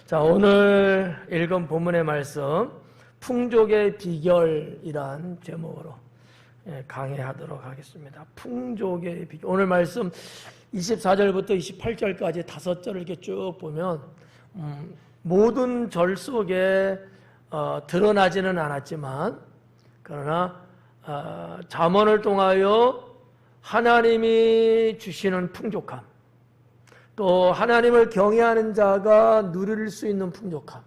자, 오늘 읽은 본문의 말씀 풍족의 비결이란 제목으로 강해하도록 하겠습니다. 풍족의 비결. 오늘 말씀 24절부터 28절까지 5절을 이렇게 쭉 보면 모든 절 속에 드러나지는 않았지만 그러나 잠언을 통하여 하나님이 주시는 풍족함, 또 하나님을 경외하는 자가 누릴 수 있는 풍족함,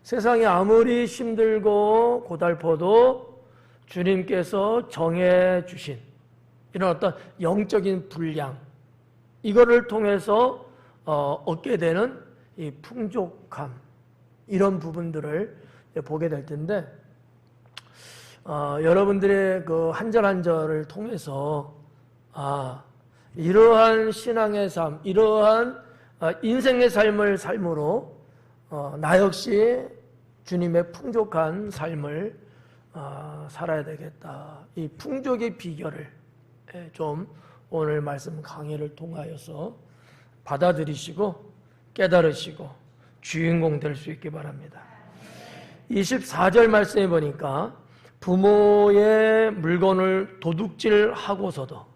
세상이 아무리 힘들고 고달퍼도 주님께서 정해 주신 이런 어떤 영적인 분량, 이거를 통해서 얻게 되는 이 풍족함, 이런 부분들을 보게 될 텐데, 여러분들의 그 한 절 한 절을 통해서 이러한 신앙의 삶, 이러한 인생의 삶을 삶으로 나 역시 주님의 풍족한 삶을 살아야 되겠다. 이 풍족의 비결을 좀 오늘 말씀 강해를 통하여서 받아들이시고 깨달으시고 주인공 될 수 있기 바랍니다. 24절 말씀에 보니까 부모의 물건을 도둑질하고서도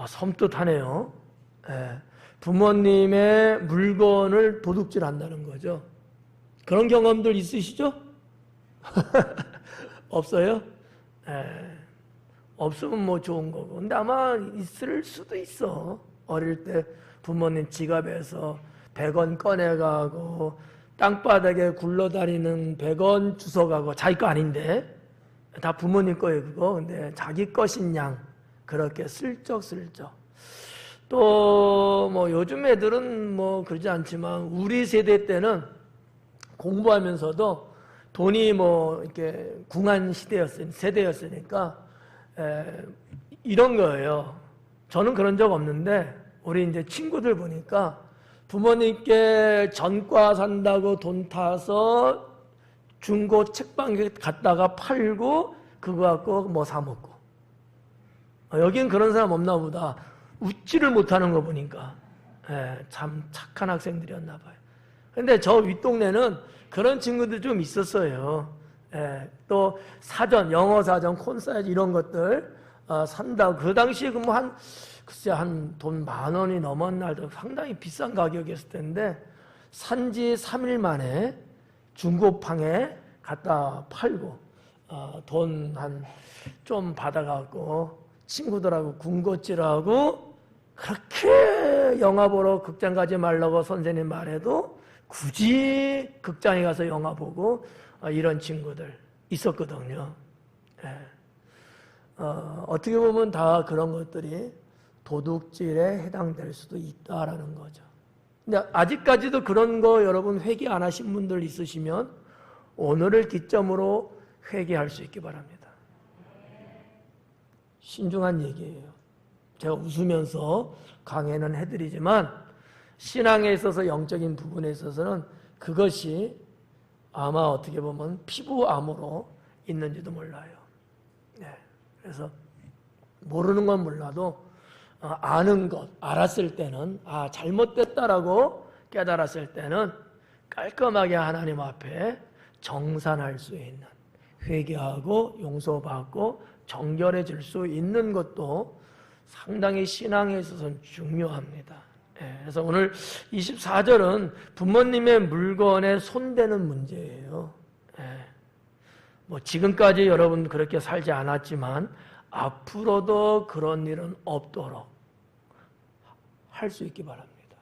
섬뜩하네요. 부모님의 물건을 도둑질한다는 거죠. 그런 경험들 있으시죠? 없어요? 없으면 뭐 좋은 거고. 근데 아마 있을 수도 있어. 어릴 때 부모님 지갑에서 100원 꺼내가고 땅바닥에 굴러다니는 100원 주워가고, 자기 거 아닌데 다 부모님 거예요 그거. 근데 자기 것인 양 그렇게 슬쩍슬쩍. 또 뭐 요즘 애들은 뭐 그러지 않지만 우리 세대 때는 공부하면서도 돈이 뭐 이렇게 궁한 세대였으니까 이런 거예요. 저는 그런 적 없는데 우리 이제 친구들 보니까 부모님께 전과 산다고 돈 타서 중고 책방에 갔다가 팔고 그거 갖고 뭐 사 먹고. 여긴 그런 사람 없나 보다. 웃지를 못하는 거 보니까 참 착한 학생들이었나 봐요. 근데 저 윗동네는 그런 친구들 좀 있었어요. 또 사전, 영어 사전, 콘사이즈 이런 것들 산다고. 그 당시에 그 뭐 글쎄 한 돈 10,000원이 넘었날도 상당히 비싼 가격이었을 텐데 산지 3일 만에 중고팡에 갖다 팔고 돈 한 좀 받아갖고 친구들하고 군것질하고, 그렇게 영화 보러 극장 가지 말라고 선생님 말해도 굳이 극장에 가서 영화 보고 이런 친구들 있었거든요. 어떻게 보면 다 그런 것들이 도둑질에 해당될 수도 있다라는 거죠. 근데 아직까지도 그런 거 여러분 회개 안 하신 분들 있으시면 오늘을 기점으로 회개할 수 있기 바랍니다. 신중한 얘기예요. 제가 웃으면서 강해는 해드리지만 신앙에 있어서, 영적인 부분에 있어서는 그것이 아마 어떻게 보면 피부암으로 있는지도 몰라요. 그래서 모르는 건 몰라도 아는 것, 알았을 때는 잘못됐다라고 깨달았을 때는 깔끔하게 하나님 앞에 정산할 수 있는, 회개하고 용서받고 정결해질 수 있는 것도 상당히 신앙에 있어서는 중요합니다. 그래서 오늘 24절은 부모님의 물건에 손대는 문제예요. 뭐 지금까지 여러분 그렇게 살지 않았지만 앞으로도 그런 일은 없도록 할 수 있기 바랍니다.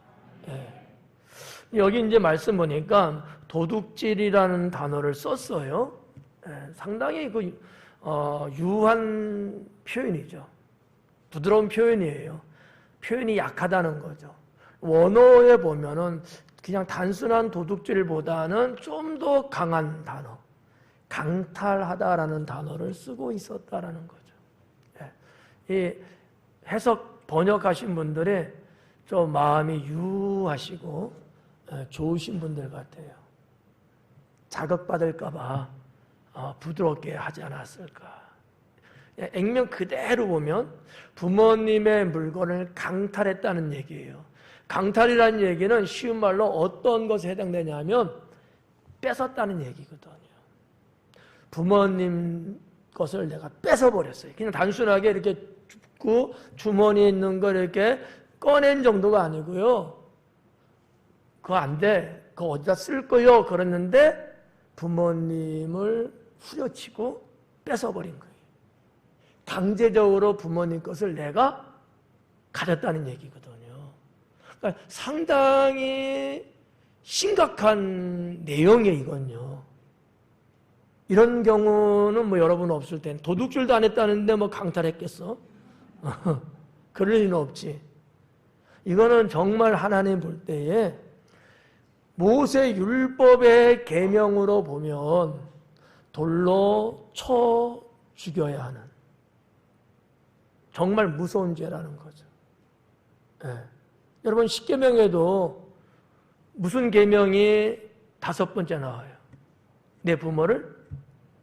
여기 이제 말씀 보니까 도둑질이라는 단어를 썼어요. 상당히 유한 표현이죠. 부드러운 표현이에요. 표현이 약하다는 거죠. 원어에 보면은 그냥 단순한 도둑질보다는 좀 더 강한 단어, 강탈하다라는 단어를 쓰고 있었다라는 거죠. 이 해석 번역하신 분들이 좀 마음이 유하시고 좋으신 분들 같아요. 자극받을까봐 부드럽게 하지 않았을까. 액면 그대로 보면 부모님의 물건을 강탈했다는 얘기예요. 강탈이라는 얘기는 쉬운 말로 어떤 것에 해당되냐면 뺏었다는 얘기거든요. 부모님 것을 내가 뺏어버렸어요. 그냥 단순하게 이렇게 줍고 주머니에 있는 걸 이렇게 꺼낸 정도가 아니고요. 그거 안 돼. 그거 어디다 쓸 거요? 그랬는데 부모님을 후려치고 뺏어버린 거예요. 강제적으로 부모님 것을 내가 가졌다는 얘기거든요. 그러니까 상당히 심각한 내용이에요, 이건요. 이런 경우는 뭐 여러분 없을 텐데, 도둑질도 안 했다는데 뭐 강탈했겠어? 그럴 리는 없지. 이거는 정말 하나님 볼 때에 모세 율법의 계명으로 보면 돌로 쳐 죽여야 하는 정말 무서운 죄라는 거죠. 네. 여러분 십계명에도 무슨 계명이 5번째 나와요? 내 부모를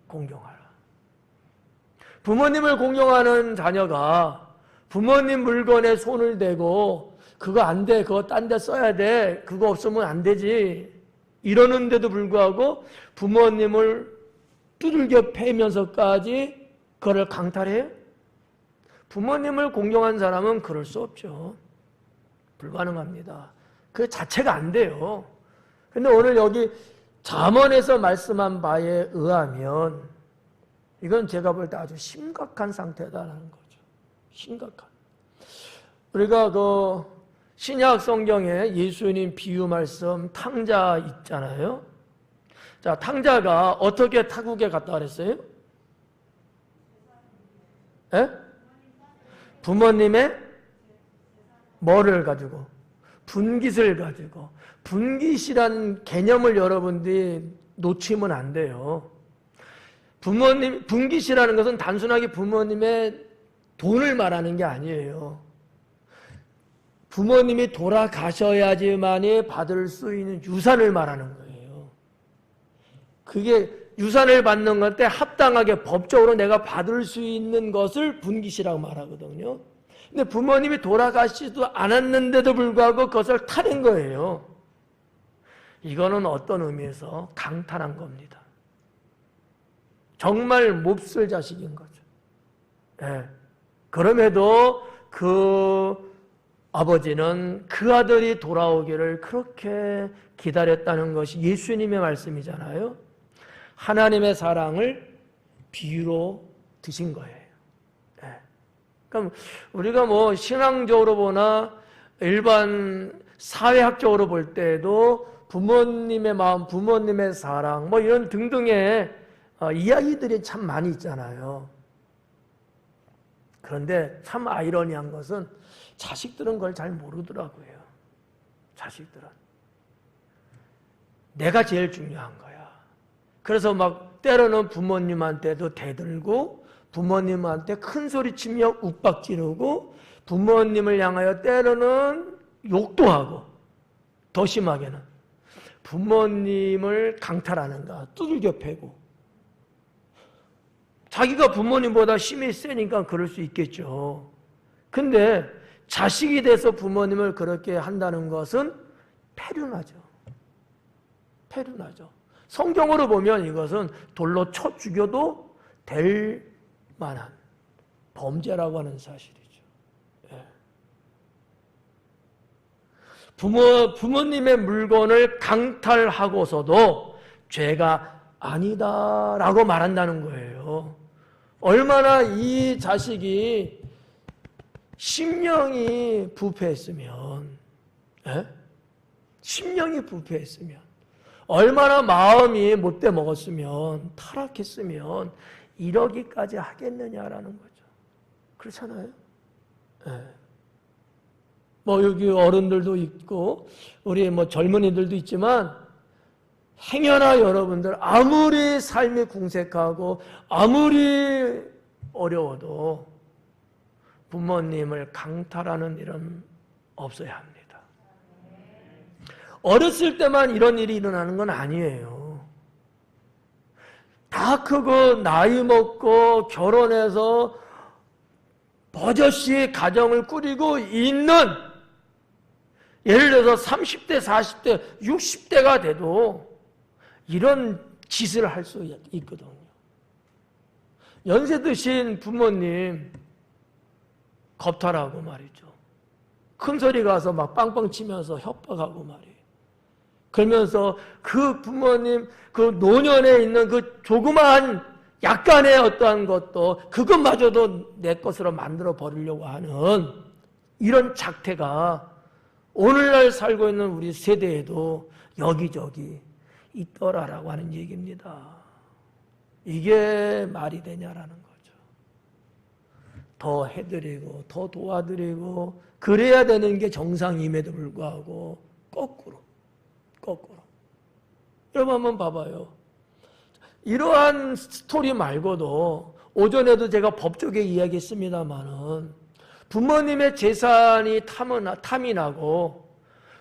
공경하라. 부모님을 공경하는 자녀가 부모님 물건에 손을 대고 그거 안 돼, 그거 딴 데 써야 돼, 그거 없으면 안 되지 이러는데도 불구하고 부모님을 두들겨 패면서까지 그거를 강탈해요? 부모님을 공경한 사람은 그럴 수 없죠. 불가능합니다. 그 자체가 안 돼요. 근데 오늘 여기 잠언에서 말씀한 바에 의하면 이건 제가 볼 때 아주 심각한 상태다라는 거죠. 심각한. 우리가 그 신약 성경에 예수님 비유 말씀 탕자 있잖아요. 자, 탕자가 어떻게 타국에 갔다 그랬어요? 에? 부모님의 뭐를 가지고? 분깃을 가지고. 분깃이라는 개념을 여러분들이 놓치면 안 돼요. 부모님, 분깃이라는 것은 단순하게 부모님의 돈을 말하는 게 아니에요. 부모님이 돌아가셔야지만이 받을 수 있는 유산을 말하는 거예요. 그게 유산을 받는 것 때 합당하게 법적으로 내가 받을 수 있는 것을 분깃이라고 말하거든요. 근데 부모님이 돌아가시지도 않았는데도 불구하고 그것을 타낸 거예요. 이거는 어떤 의미에서 강탈한 겁니다. 정말 몹쓸 자식인 거죠. 네. 그럼에도 그 아버지는 그 아들이 돌아오기를 그렇게 기다렸다는 것이 예수님의 말씀이잖아요. 하나님의 사랑을 비유로 드신 거예요. 네. 그럼 우리가 뭐 신앙적으로 보나 일반 사회학적으로 볼 때에도 부모님의 마음, 부모님의 사랑 뭐 이런 등등의 이야기들이 참 많이 있잖아요. 그런데 참 아이러니한 것은 자식들은 그걸 잘 모르더라고요. 자식들은. 내가 제일 중요한 거야. 그래서 막 때로는 부모님한테도 대들고 부모님한테 큰 소리 치며 욱박 지르고 부모님을 향하여 때로는 욕도 하고 더 심하게는 부모님을 강탈하는가 두들겨 패고 자기가 부모님보다 힘이 세니까 그럴 수 있겠죠. 근데 자식이 돼서 부모님을 그렇게 한다는 것은 폐륜하죠. 폐륜하죠. 성경으로 보면 이것은 돌로 쳐 죽여도 될 만한 범죄라고 하는 사실이죠. 예. 부모님의 물건을 강탈하고서도 죄가 아니다라고 말한다는 거예요. 얼마나 이 자식이 심령이 부패했으면, 에? 심령이 부패했으면, 얼마나 마음이 못돼 먹었으면, 타락했으면 이러기까지 하겠느냐라는 거죠. 그렇잖아요. 에. 뭐 여기 어른들도 있고 우리 뭐 젊은이들도 있지만 행여나 여러분들 아무리 삶이 궁색하고 아무리 어려워도 부모님을 강탈하는 일은 없어야 합니다. 어렸을 때만 이런 일이 일어나는 건 아니에요. 다 크고 나이 먹고 결혼해서 버젓이 가정을 꾸리고 있는 예를 들어서 30대, 40대, 60대가 돼도 이런 짓을 할 수 있거든요. 연세 드신 부모님 겁탈하고 말이죠. 큰 소리 가서 막 빵빵 치면서 협박하고 말이에요. 그러면서 그 부모님 그 노년에 있는 그 조그마한 약간의 어떠한 것도 그것마저도 내 것으로 만들어 버리려고 하는 이런 작태가 오늘날 살고 있는 우리 세대에도 여기저기 있더라라고 하는 얘기입니다. 이게 말이 되냐라는 거죠. 더 해드리고 더 도와드리고 그래야 되는 게 정상임에도 불구하고 거꾸로 여러분 한번 봐봐요. 이러한 스토리 말고도 오전에도 제가 법조계 이야기했습니다마는 부모님의 재산이 탐이 나고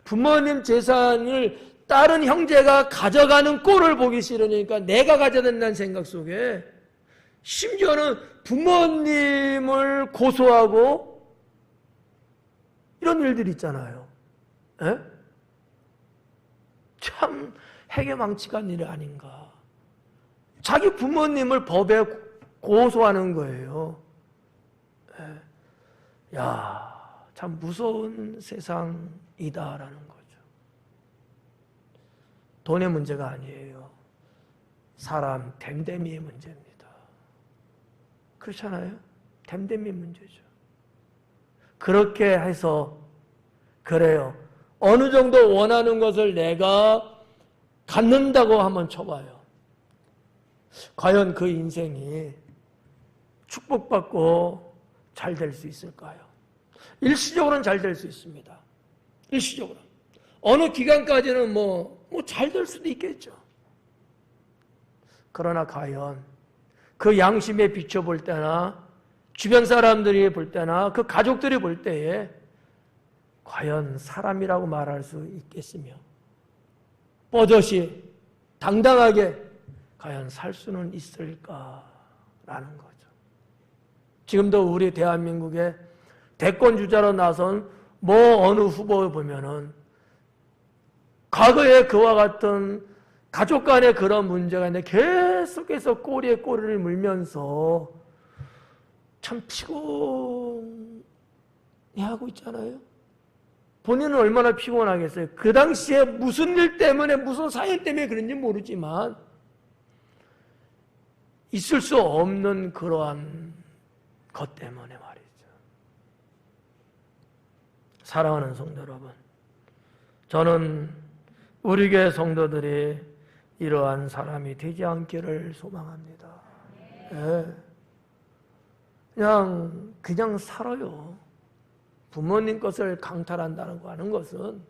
부모님 재산을 다른 형제가 가져가는 꼴을 보기 싫으니까 내가 가져야 된다는 생각 속에 심지어는 부모님을 고소하고 이런 일들이 있잖아요. 에? 참 해괴망측한 일이 아닌가. 자기 부모님을 법에 고소하는 거예요. 야, 참 무서운 세상이다라는 거죠. 돈의 문제가 아니에요. 사람 댐댐이의 문제입니다. 그렇잖아요? 댐댐이 문제죠. 그렇게 해서 그래요. 어느 정도 원하는 것을 내가 갖는다고 한번 쳐봐요. 과연 그 인생이 축복받고 잘 될 수 있을까요? 일시적으로는 잘 될 수 있습니다. 일시적으로. 어느 기간까지는 잘 될 수도 있겠죠. 그러나 과연 그 양심에 비춰볼 때나 주변 사람들이 볼 때나 그 가족들이 볼 때에 과연 사람이라고 말할 수 있겠으며 뻗어시 당당하게 과연 살 수는 있을까라는 거죠. 지금도 우리 대한민국의 대권주자로 나선 어느 후보 보면은 과거에 그와 같은 가족 간의 그런 문제가 있는데 계속해서 꼬리에 꼬리를 물면서 참 피곤해하고 있잖아요. 본인은 얼마나 피곤하겠어요. 그 당시에 무슨 일 때문에 무슨 사연 때문에 그런지 모르지만 있을 수 없는 그러한 것 때문에 말이죠. 사랑하는 성도 여러분, 저는 우리 교회 성도들이 이러한 사람이 되지 않기를 소망합니다. 네. 그냥 살아요. 부모님 것을 강탈한다는 거 하는 것은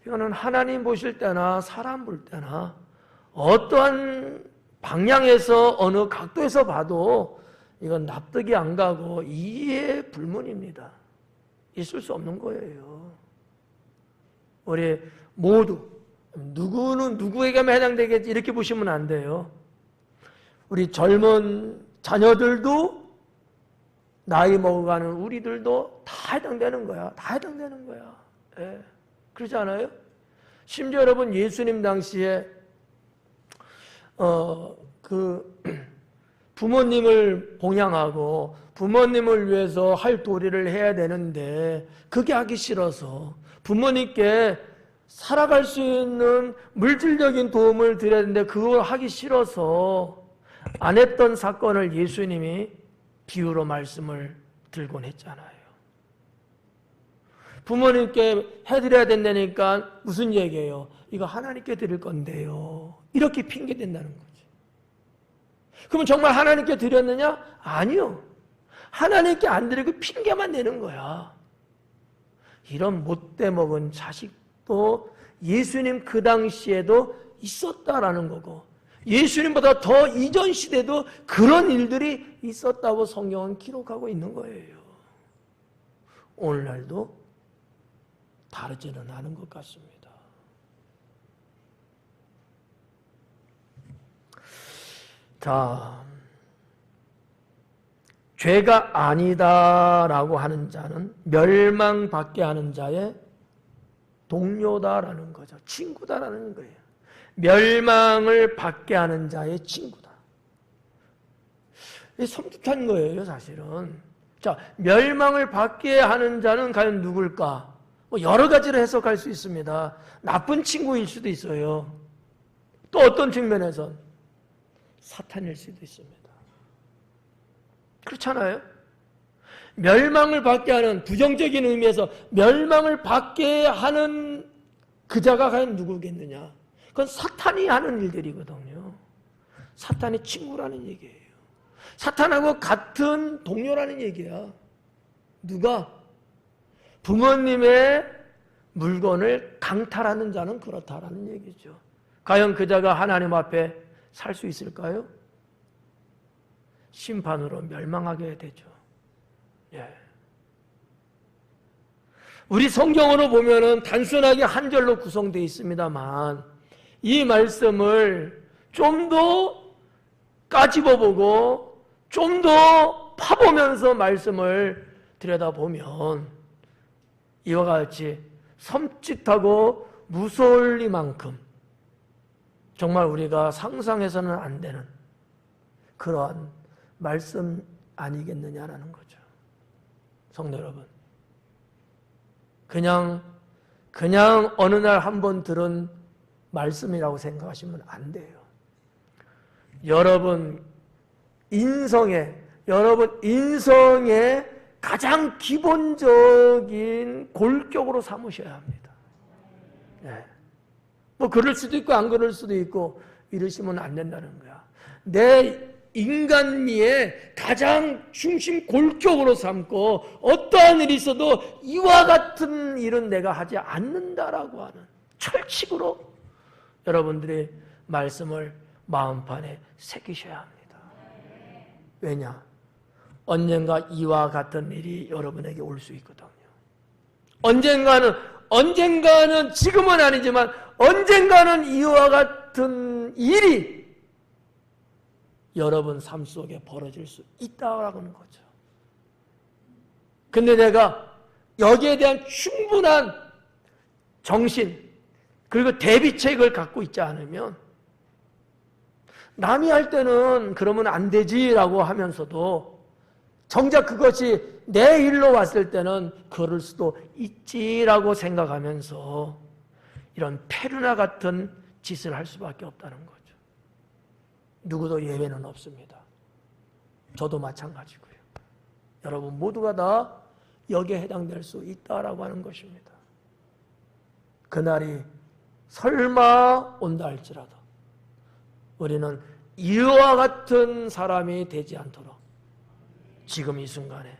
이거는 하나님 보실 때나 사람 볼 때나 어떠한 방향에서 어느 각도에서 봐도 이건 납득이 안 가고 이해 불문입니다. 있을 수 없는 거예요. 우리 모두 누구는 누구에게만 해당되겠지 이렇게 보시면 안 돼요. 우리 젊은 자녀들도 나이 먹어가는 우리들도 다 해당되는 거야. 다 해당되는 거야. 예. 그렇지 않아요? 심지어 여러분 예수님 당시에 부모님을 봉양하고 부모님을 위해서 할 도리를 해야 되는데 그게 하기 싫어서 부모님께 살아갈 수 있는 물질적인 도움을 드려야 되는데 그걸 하기 싫어서 안 했던 사건을 예수님이 비유로 말씀을 들곤 했잖아요. 부모님께 해드려야 된다니까 무슨 얘기예요? 이거 하나님께 드릴 건데요. 이렇게 핑계댄다는 거지. 그러면 정말 하나님께 드렸느냐? 아니요. 하나님께 안 드리고 핑계만 내는 거야. 이런 못돼 먹은 자식도 예수님 그 당시에도 있었다라는 거고 예수님보다 더 이전 시대도 그런 일들이 있었다고 성경은 기록하고 있는 거예요. 오늘날도 다르지는 않은 것 같습니다. 자, 죄가 아니다라고 하는 자는 멸망받게 하는 자의 동료다라는 거죠. 친구다라는 거예요. 멸망을 받게 하는 자의 친구다. 이게 섬뜩한 거예요, 사실은. 자, 멸망을 받게 하는 자는 과연 누굴까? 뭐 여러 가지로 해석할 수 있습니다. 나쁜 친구일 수도 있어요. 또 어떤 측면에선 사탄일 수도 있습니다. 그렇잖아요? 멸망을 받게 하는, 부정적인 의미에서 멸망을 받게 하는 그 자가 과연 누구겠느냐? 그건 사탄이 하는 일들이거든요. 사탄의 친구라는 얘기예요. 사탄하고 같은 동료라는 얘기야. 누가? 부모님의 물건을 강탈하는 자는 그렇다라는 얘기죠. 과연 그 자가 하나님 앞에 살 수 있을까요? 심판으로 멸망하게 되죠. 예. 우리 성경으로 보면은 단순하게 한 절로 구성되어 있습니다만 이 말씀을 좀 더 까집어보고 좀 더 파보면서 말씀을 들여다보면 이와 같이 섬찟하고 무서울 리만큼 정말 우리가 상상해서는 안 되는 그러한 말씀 아니겠느냐라는 거죠. 성도 여러분, 그냥 어느 날 한번 들은 말씀이라고 생각하시면 안 돼요. 여러분 인성의 가장 기본적인 골격으로 삼으셔야 합니다. 네. 뭐 그럴 수도 있고 안 그럴 수도 있고 이러시면 안 된다는 거야. 내 인간미의 가장 중심 골격으로 삼고 어떠한 일이 있어도 이와 같은 일은 내가 하지 않는다라고 하는 철칙으로 여러분들의 말씀을 마음판에 새기셔야 합니다. 왜냐? 언젠가 이와 같은 일이 여러분에게 올 수 있거든요. 언젠가는 지금은 아니지만 언젠가는 이와 같은 일이 여러분 삶 속에 벌어질 수 있다라는 거죠. 근데 내가 여기에 대한 충분한 정신 그리고 대비책을 갖고 있지 않으면 남이 할 때는 그러면 안 되지라고 하면서도 정작 그것이 내 일로 왔을 때는 그럴 수도 있지라고 생각하면서 이런 페루나 같은 짓을 할 수밖에 없다는 거죠. 누구도 예외는 없습니다. 저도 마찬가지고요. 여러분 모두가 다 여기에 해당될 수 있다라고 하는 것입니다. 그날이 설마 온다 할지라도 우리는 이와 같은 사람이 되지 않도록 지금 이 순간에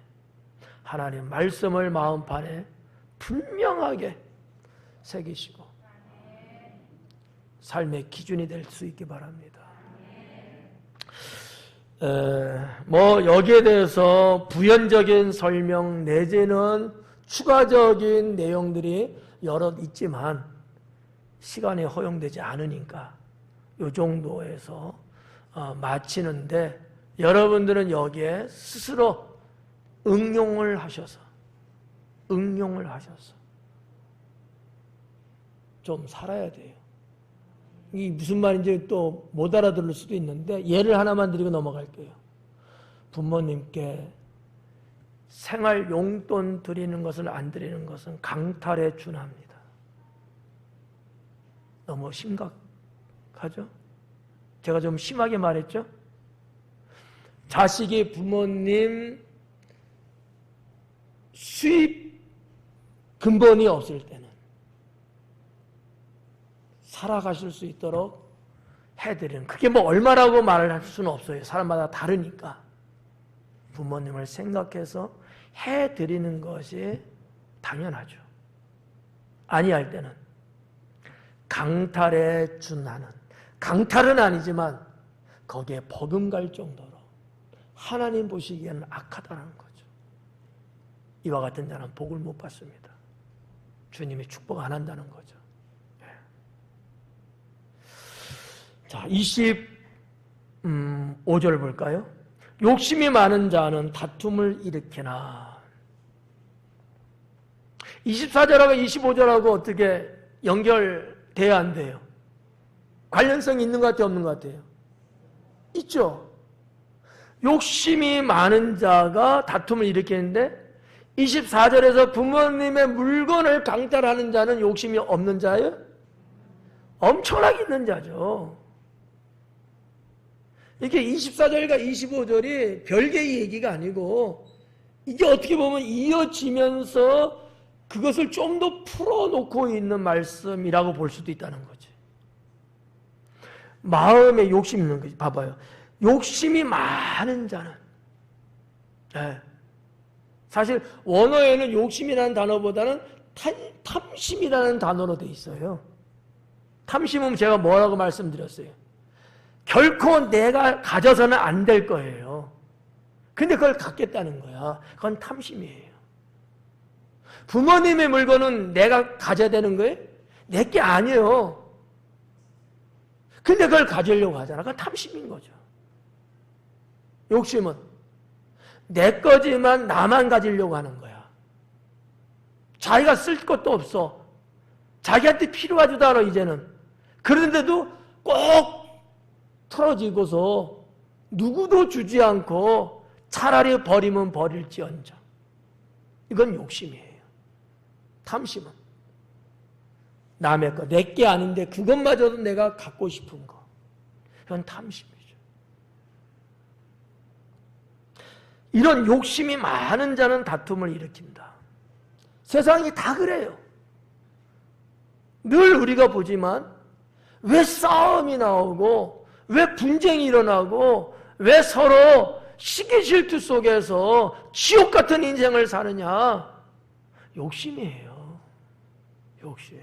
하나님 말씀을 마음판에 분명하게 새기시고 삶의 기준이 될 수 있기 바랍니다. 뭐 여기에 대해서 부연적인 설명 내지는 추가적인 내용들이 여럿 있지만 시간이 허용되지 않으니까 이 정도에서 마치는데 여러분들은 여기에 스스로 응용을 하셔서 좀 살아야 돼요. 이 무슨 말인지 또 못 알아들을 수도 있는데 예를 하나만 드리고 넘어갈게요. 부모님께 생활 용돈 드리는 것을 안 드리는 것은 강탈에 준합니다. 너무 심각하죠? 제가 좀 심하게 말했죠? 자식이 부모님 수입 근본이 없을 때는 살아가실 수 있도록 해드리는, 그게 뭐 얼마라고 말을 할 수는 없어요. 사람마다 다르니까. 부모님을 생각해서 해드리는 것이 당연하죠. 아니할 때는 강탈에 준하는, 강탈은 아니지만 거기에 버금갈 정도로 하나님 보시기에는 악하다는 거죠. 이와 같은 자는 복을 못 받습니다. 주님이 축복 안 한다는 거죠. 자, 25절 볼까요? 욕심이 많은 자는 다툼을 일으키나. 24절하고 25절하고 어떻게 연결돼야 안 돼요? 관련성이 있는 것 같아요? 없는 것 같아요? 있죠. 욕심이 많은 자가 다툼을 일으키는데 24절에서 부모님의 물건을 강탈하는 자는 욕심이 없는 자예요? 엄청나게 있는 자죠. 이게 24절과 25절이 별개의 얘기가 아니고 이게 어떻게 보면 이어지면서 그것을 좀 더 풀어놓고 있는 말씀이라고 볼 수도 있다는 거지. 마음에 욕심 있는 거지. 봐봐요. 욕심이 많은 자는, 네. 사실 원어에는 욕심이라는 단어보다는 탐심이라는 단어로 돼 있어요. 탐심은 제가 뭐라고 말씀드렸어요? 결코 내가 가져서는 안 될 거예요. 근데 그걸 갖겠다는 거야. 그건 탐심이에요. 부모님의 물건은 내가 가져야 되는 거예요? 내게 아니에요. 근데 그걸 가지려고 하잖아. 그건 탐심인 거죠. 욕심은 내 거지만 나만 가지려고 하는 거야. 자기가 쓸 것도 없어. 자기한테 필요하지도 않아 이제는. 그런데도 꼭 털어지고서 누구도 주지 않고 차라리 버리면 버릴지언정. 이건 욕심이에요. 탐심은 남의 거, 내게 아닌데 그것마저도 내가 갖고 싶은 거. 그건 탐심이죠. 이런 욕심이 많은 자는 다툼을 일으킨다. 세상이 다 그래요. 늘 우리가 보지만 왜 싸움이 나오고 왜 분쟁이 일어나고 왜 서로 시기 질투 속에서 지옥 같은 인생을 사느냐? 욕심이에요. 욕심.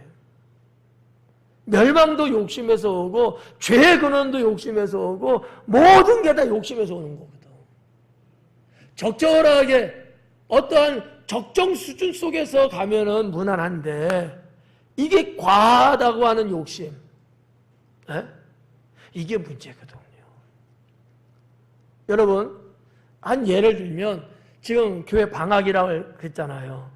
멸망도 욕심에서 오고 죄의 근원도 욕심에서 오고 모든 게 다 욕심에서 오는 거거든. 적절하게 어떠한 적정 수준 속에서 가면은 무난한데 이게 과하다고 하는 욕심, 에? 이게 문제거든요. 여러분, 한 예를 들면 지금 교회 방학이라고 그랬잖아요.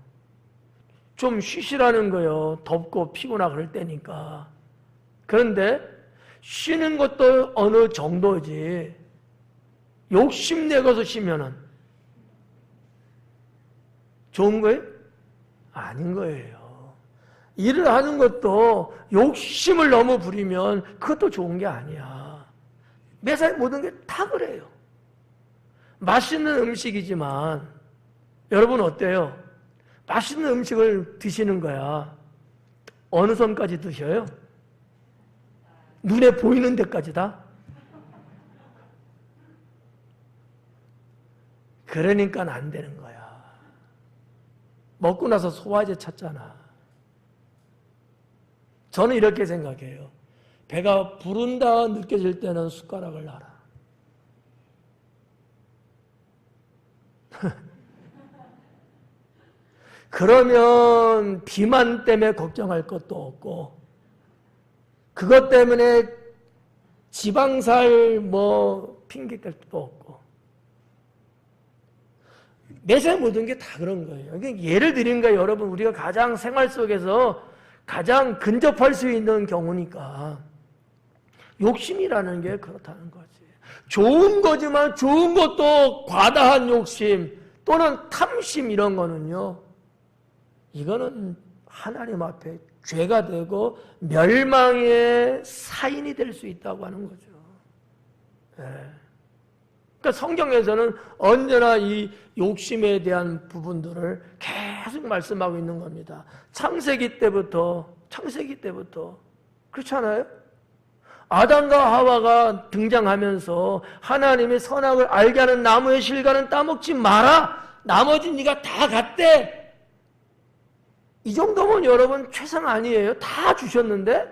좀 쉬시라는 거예요. 덥고 피곤하고 그럴 때니까. 그런데 쉬는 것도 어느 정도지 욕심내고서 쉬면은 좋은 거예요? 아닌 거예요. 일을 하는 것도 욕심을 너무 부리면 그것도 좋은 게 아니야. 매사에 모든 게 다 그래요. 맛있는 음식이지만 여러분 어때요? 맛있는 음식을 드시는 거야. 어느 선까지 드셔요? 눈에 보이는 데까지 다? 그러니까 안 되는 거야. 먹고 나서 소화제 찾잖아. 저는 이렇게 생각해요. 배가 부른다 느껴질 때는 숟가락을 놔라. 그러면 비만 때문에 걱정할 것도 없고 그것 때문에 지방살 핑계 댈 것도 없고 매사에 모든 게 다 그런 거예요. 예를 드린 거예요. 여러분 우리가 가장 생활 속에서 가장 근접할 수 있는 경우니까 욕심이라는 게 그렇다는 거지. 좋은 거지만 좋은 것도 과다한 욕심 또는 탐심 이런 거는요. 이거는 하나님 앞에 죄가 되고 멸망의 사인이 될 수 있다고 하는 거죠. 네. 그러니까 성경에서는 언제나 이 욕심에 대한 부분들을 계속 말씀하고 있는 겁니다. 창세기 때부터 그렇잖아요? 아담과 하와가 등장하면서 하나님의 선악을 알게 하는 나무의 실과는 따먹지 마라. 나머지 네가 다 갖대. 이 정도면 여러분 최상 아니에요? 다 주셨는데?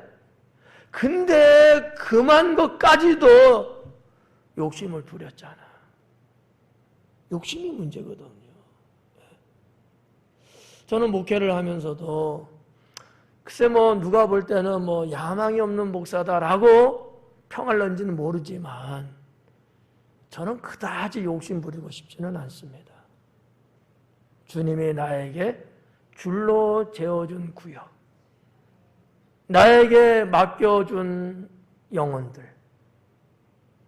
근데 그만 것까지도 욕심을 부렸잖아. 욕심이 문제거든요. 저는 목회를 하면서도 글쎄 누가 볼 때는 야망이 없는 목사다라고 평을 던지는 모르지만 저는 그다지 욕심 부리고 싶지는 않습니다. 주님이 나에게 줄로 재어준 구역, 나에게 맡겨준 영혼들,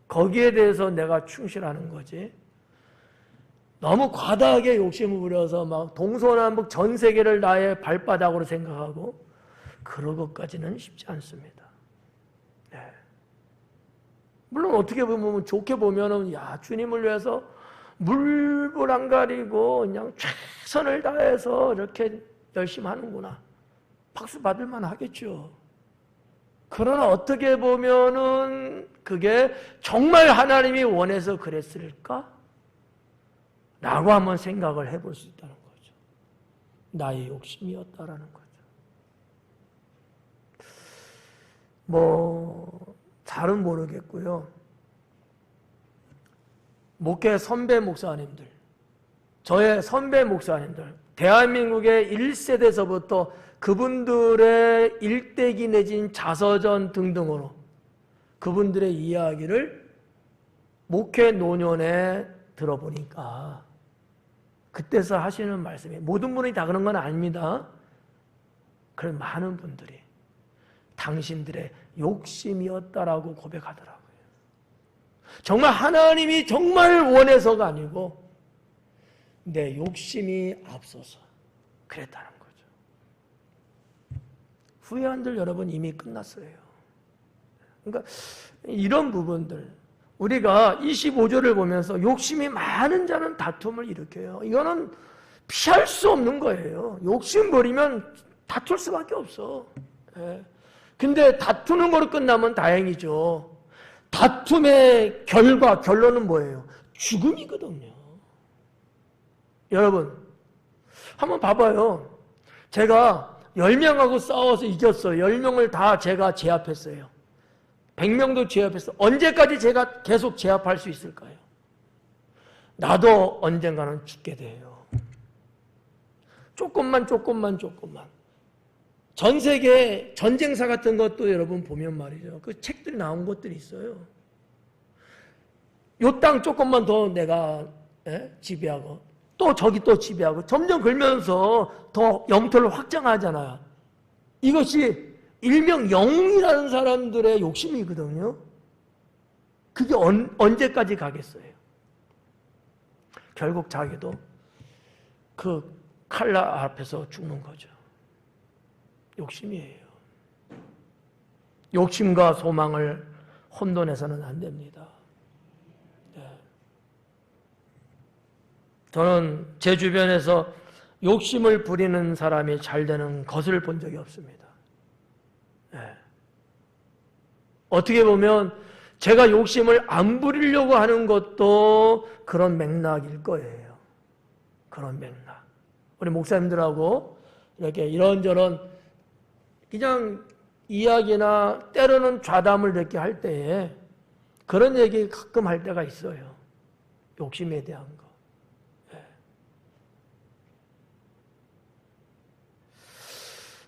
거기에 대해서 내가 충실하는 거지. 너무 과다하게 욕심을 부려서 막 동서남북 전 세계를 나의 발바닥으로 생각하고 그런 것까지는 쉽지 않습니다. 네. 물론 어떻게 보면 좋게 보면은 야 주님을 위해서 물불 안 가리고 그냥 최선을 다해서 이렇게 열심히 하는구나. 박수 받을 만 하겠죠. 그러나 어떻게 보면은 그게 정말 하나님이 원해서 그랬을까? 라고 한번 생각을 해볼 수 있다는 거죠. 나의 욕심이었다라는 거죠. 잘은 모르겠고요. 목회 선배 목사님들, 저의 선배 목사님들, 대한민국의 1세대서부터 그분들의 일대기 내진 자서전 등등으로 그분들의 이야기를 목회 노년에 들어보니까 그때서 하시는 말씀이 모든 분이 다 그런 건 아닙니다. 그런 많은 분들이 당신들의 욕심이었다라고 고백하더라고요. 정말 하나님이 정말 원해서가 아니고 내 욕심이 앞서서 그랬다는 거죠. 후회한들 여러분 이미 끝났어요. 그러니까 이런 부분들 우리가 25절을 보면서 욕심이 많은 자는 다툼을 일으켜요. 이거는 피할 수 없는 거예요. 욕심 부리면 다툴 수밖에 없어. 근데 다투는 거로 끝나면 다행이죠. 다툼의 결론은 뭐예요? 죽음이거든요. 여러분 한번 봐봐요. 제가 10명하고 싸워서 이겼어요. 10명을 다 제가 제압했어요. 100명도 제압했어. 언제까지 제가 계속 제압할 수 있을까요? 나도 언젠가는 죽게 돼요. 조금만. 전 세계 전쟁사 같은 것도 여러분 보면 말이죠. 그 책들이 나온 것들이 있어요. 요 땅 조금만 더 내가 지배하고 또 저기 또 지배하고 점점 그러면서 더 영토를 확장하잖아요. 이것이 일명 영이라는 사람들의 욕심이거든요. 그게 언제까지 가겠어요? 결국 자기도 그 칼날 앞에서 죽는 거죠. 욕심이에요. 욕심과 소망을 혼돈해서는 안 됩니다. 저는 제 주변에서 욕심을 부리는 사람이 잘 되는 것을 본 적이 없습니다. 어떻게 보면 제가 욕심을 안 부리려고 하는 것도 그런 맥락일 거예요. 그런 맥락. 우리 목사님들하고 이렇게 이런저런 그냥 이야기나 때로는 좌담을 이렇게 할 때에 그런 얘기 가끔 할 때가 있어요. 욕심에 대한 거.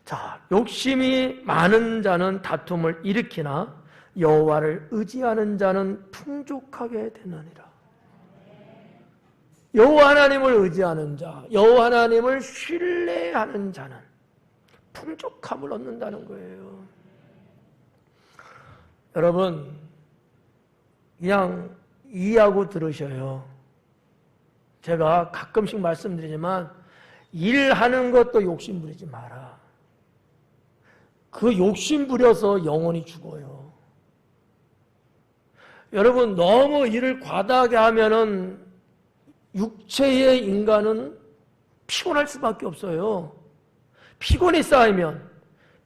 자, 욕심이 많은 자는 다툼을 일으키나 여호와를 의지하는 자는 풍족하게 되느니라. 여호와 하나님을 의지하는 자, 여호와 하나님을 신뢰하는 자는 풍족함을 얻는다는 거예요. 여러분, 그냥 이해하고 들으셔요. 제가 가끔씩 말씀드리지만 일하는 것도 욕심 부리지 마라. 그 욕심 부려서 영혼이 죽어요. 여러분 너무 일을 과다하게 하면은 육체의 인간은 피곤할 수밖에 없어요. 피곤이 쌓이면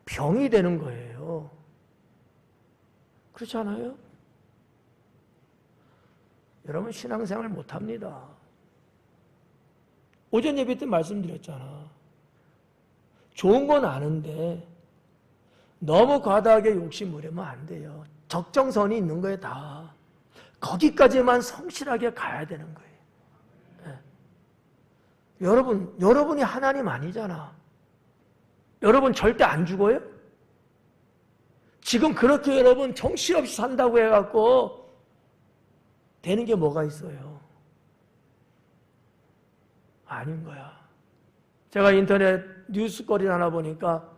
병이 되는 거예요. 그렇지 않아요? 여러분 신앙생활 못합니다. 오전 예배 때 말씀드렸잖아. 좋은 건 아는데 너무 과다하게 욕심 부리면 안 돼요. 적정선이 있는 거예요, 다. 거기까지만 성실하게 가야 되는 거예요. 여러분이 하나님 아니잖아. 여러분 절대 안 죽어요? 지금 그렇게 여러분 정신없이 산다고 해갖고 되는 게 뭐가 있어요? 아닌 거야. 제가 인터넷 뉴스거리를 하나 보니까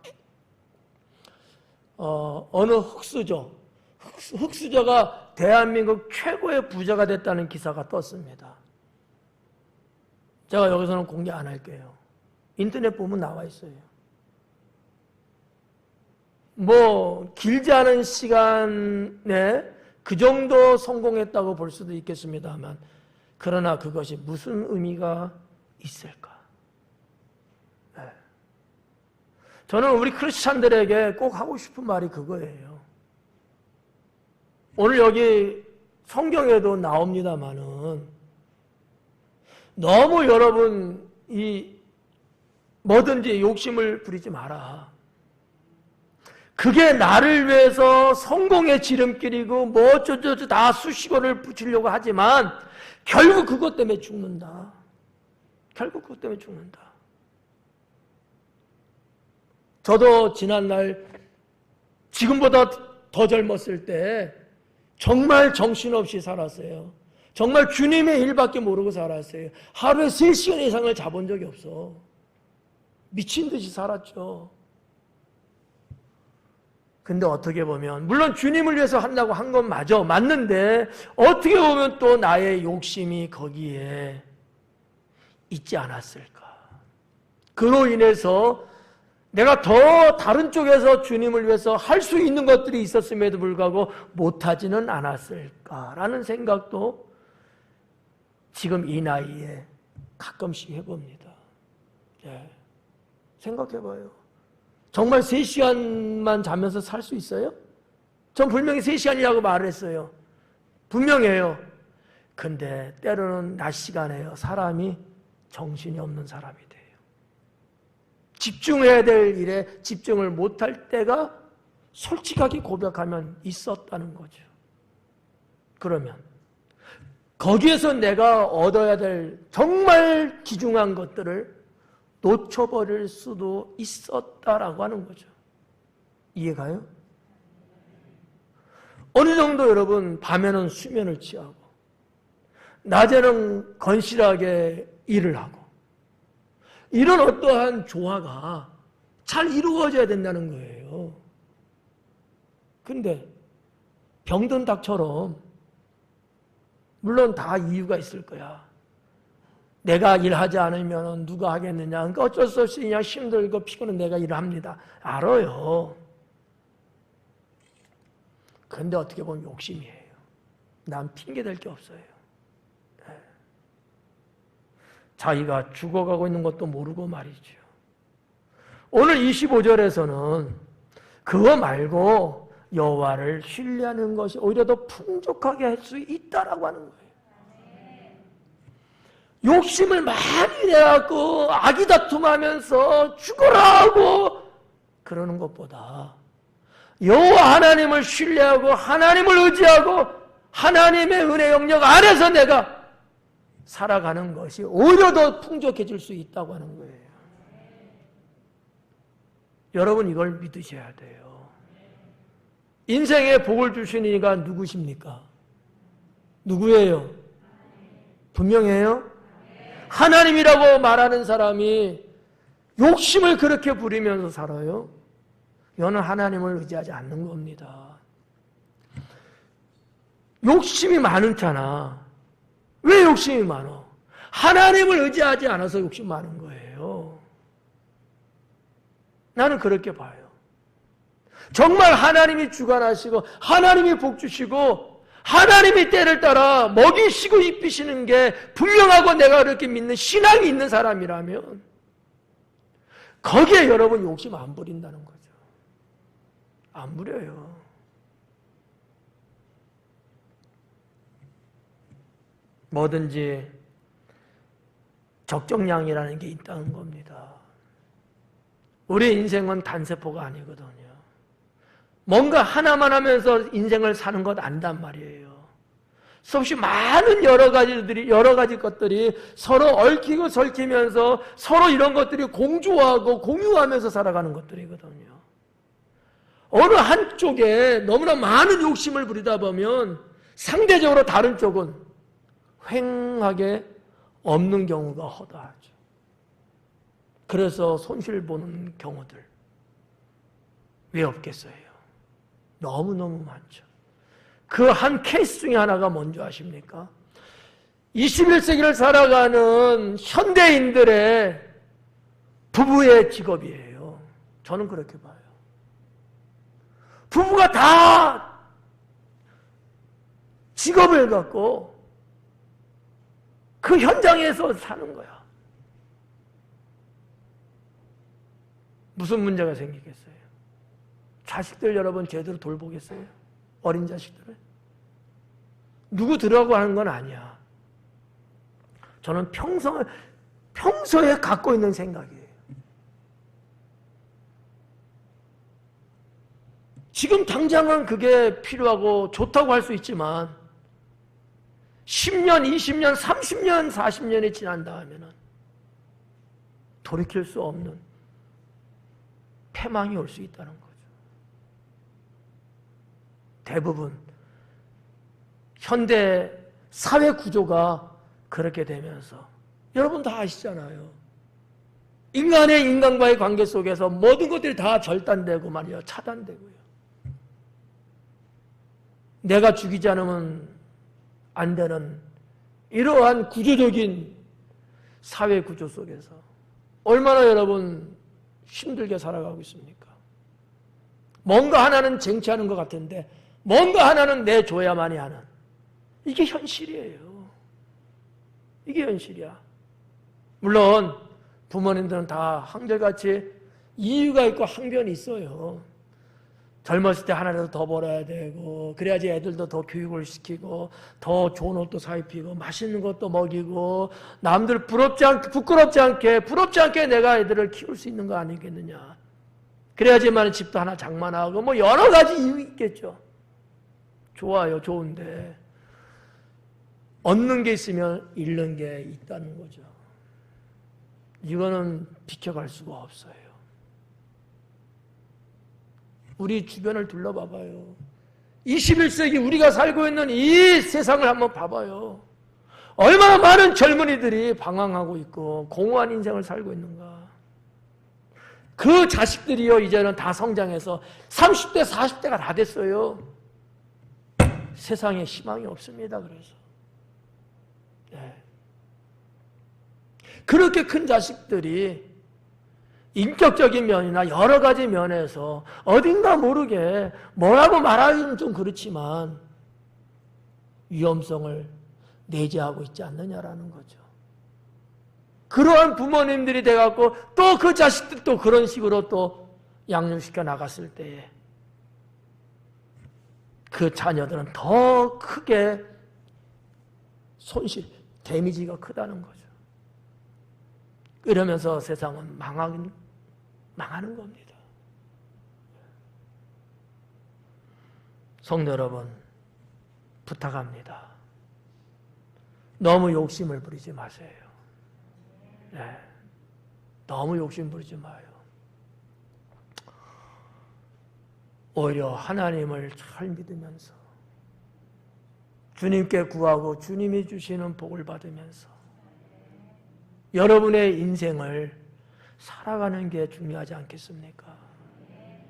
어느 흑수저가 대한민국 최고의 부자가 됐다는 기사가 떴습니다. 제가 여기서는 공개 안 할게요. 인터넷 보면 나와 있어요. 뭐 길지 않은 시간에 그 정도 성공했다고 볼 수도 있겠습니다만, 그러나 그것이 무슨 의미가 있을까? 네. 저는 우리 크리스찬들에게 꼭 하고 싶은 말이 그거예요. 오늘 여기 성경에도 나옵니다마는 너무 여러분 뭐든지 욕심을 부리지 마라. 그게 나를 위해서 성공의 지름길이고 뭐 어쩌저쩌 다 수식어를 붙이려고 하지만 결국 그것 때문에 죽는다. 결국 그것 때문에 죽는다. 저도 지난날 지금보다 더 젊었을 때 정말 정신없이 살았어요. 정말 주님의 일밖에 모르고 살았어요. 하루에 3시간 이상을 자본 적이 없어. 미친 듯이 살았죠. 근데 어떻게 보면 물론 주님을 위해서 한다고 한 건 맞는데 어떻게 보면 또 나의 욕심이 거기에 있지 않았을까. 그로 인해서 내가 더 다른 쪽에서 주님을 위해서 할 수 있는 것들이 있었음에도 불구하고 못하지는 않았을까라는 생각도 지금 이 나이에 가끔씩 해봅니다. 예. 생각해봐요. 정말 3시간만 자면서 살 수 있어요? 전 분명히 3시간이라고 말을 했어요. 분명해요. 근데 때로는 낮 시간에요. 사람이 정신이 없는 사람이 돼요. 집중해야 될 일에 집중을 못할 때가 솔직하게 고백하면 있었다는 거죠. 그러면 거기에서 내가 얻어야 될 정말 귀중한 것들을 놓쳐버릴 수도 있었다라고 하는 거죠. 이해가요? 어느 정도 여러분 밤에는 수면을 취하고 낮에는 건실하게 일을 하고 이런 어떠한 조화가 잘 이루어져야 된다는 거예요. 근데 병든 닭처럼 물론 다 이유가 있을 거야. 내가 일하지 않으면 누가 하겠느냐. 그러니까 어쩔 수 없이 그냥 힘들고 피곤한 내가 일을 합니다. 알아요. 그런데 어떻게 보면 욕심이에요. 난 핑계댈 게 없어요. 자기가 죽어가고 있는 것도 모르고 말이죠. 오늘 25절에서는 그거 말고 여호와를 신뢰하는 것이 오히려 더 풍족하게 할 수 있다라고 하는 거예요. 욕심을 많이 내갖고 아기 다툼하면서 죽어라 하고 그러는 것보다 여호와 하나님을 신뢰하고 하나님을 의지하고 하나님의 은혜 영역 안에서 내가 살아가는 것이 오히려 더 풍족해질 수 있다고 하는 거예요. 여러분 이걸 믿으셔야 돼요. 인생에 복을 주신 이가 누구십니까? 누구예요? 분명해요? 하나님이라고 말하는 사람이 욕심을 그렇게 부리면서 살아요? 이거는 하나님을 의지하지 않는 겁니다. 욕심이 많잖아. 왜 욕심이 많아? 하나님을 의지하지 않아서 욕심 많은 거예요. 나는 그렇게 봐요. 정말 하나님이 주관하시고 하나님이 복 주시고 하나님이 때를 따라 먹이시고 입히시는 게 분명하고 내가 그렇게 믿는 신앙이 있는 사람이라면 거기에 여러분 욕심 안 부린다는 거죠. 안 부려요. 뭐든지 적정량이라는 게 있다는 겁니다. 우리 인생은 단세포가 아니거든요. 뭔가 하나만 하면서 인생을 사는 것 안단 말이에요. 수없이 많은 여러 가지 것들이 서로 얽히고 설키면서 서로 이런 것들이 공조하고 공유하면서 살아가는 것들이거든요. 어느 한쪽에 너무나 많은 욕심을 부리다 보면 상대적으로 다른 쪽은 횡하게 없는 경우가 허다하죠. 그래서 손실보는 경우들 왜 없겠어요? 너무너무 많죠. 그 한 케이스 중에 하나가 뭔지 아십니까? 21세기를 살아가는 현대인들의 부부의 직업이에요. 저는 그렇게 봐요. 부부가 다 직업을 갖고 그 현장에서 사는 거야. 무슨 문제가 생기겠어요? 자식들 여러분 제대로 돌보겠어요? 어린 자식들을? 누구 들으라고 하는 건 아니야. 저는 평소에 갖고 있는 생각이에요. 지금 당장은 그게 필요하고 좋다고 할 수 있지만 10년, 20년, 30년, 40년이 지난 다음에는 돌이킬 수 없는 패망이 올 수 있다는 거죠. 대부분 현대 사회 구조가 그렇게 되면서 여러분 다 아시잖아요. 인간의 인간과의 관계 속에서 모든 것들이 다 절단되고 말이야 차단되고요. 내가 죽이지 않으면 안 되는 이러한 구조적인 사회 구조 속에서 얼마나 여러분 힘들게 살아가고 있습니까? 뭔가 하나는 쟁취하는 것 같은데 뭔가 하나는 내줘야만이 하는 이게 현실이에요. 이게 현실이야. 물론 부모님들은 다 한결같이 이유가 있고 항변이 있어요. 젊었을 때 하나라도 더 벌어야 되고 그래야지 애들도 더 교육을 시키고 더 좋은 옷도 사입히고 맛있는 것도 먹이고 남들 부끄럽지 않게 내가 애들을 키울 수 있는 거 아니겠느냐. 그래야지만 집도 하나 장만하고 뭐 여러 가지 이유 있겠죠. 좋아요. 좋은데 얻는 게 있으면 잃는 게 있다는 거죠. 이거는 비켜갈 수가 없어요. 우리 주변을 둘러봐봐요. 21세기 우리가 살고 있는 이 세상을 한번 봐봐요. 얼마나 많은 젊은이들이 방황하고 있고 공허한 인생을 살고 있는가. 그 자식들이요 이제는 다 성장해서 30대 40대가 다 됐어요. 세상에 희망이 없습니다. 그래서 네. 그렇게 큰 자식들이 인격적인 면이나 여러 가지 면에서 어딘가 모르게 뭐라고 말하기는 좀 그렇지만 위험성을 내재하고 있지 않느냐라는 거죠. 그러한 부모님들이 돼갖고 또 그 자식들 또 그런 식으로 또 양육시켜 나갔을 때에 그 자녀들은 더 크게 손실, 데미지가 크다는 거죠. 이러면서 세상은 망하는 겁니다. 성도 여러분, 부탁합니다. 너무 욕심을 부리지 마세요. 네. 너무 욕심 부리지 마요. 오히려 하나님을 잘 믿으면서 주님께 구하고 주님이 주시는 복을 받으면서 여러분의 인생을 살아가는 게 중요하지 않겠습니까?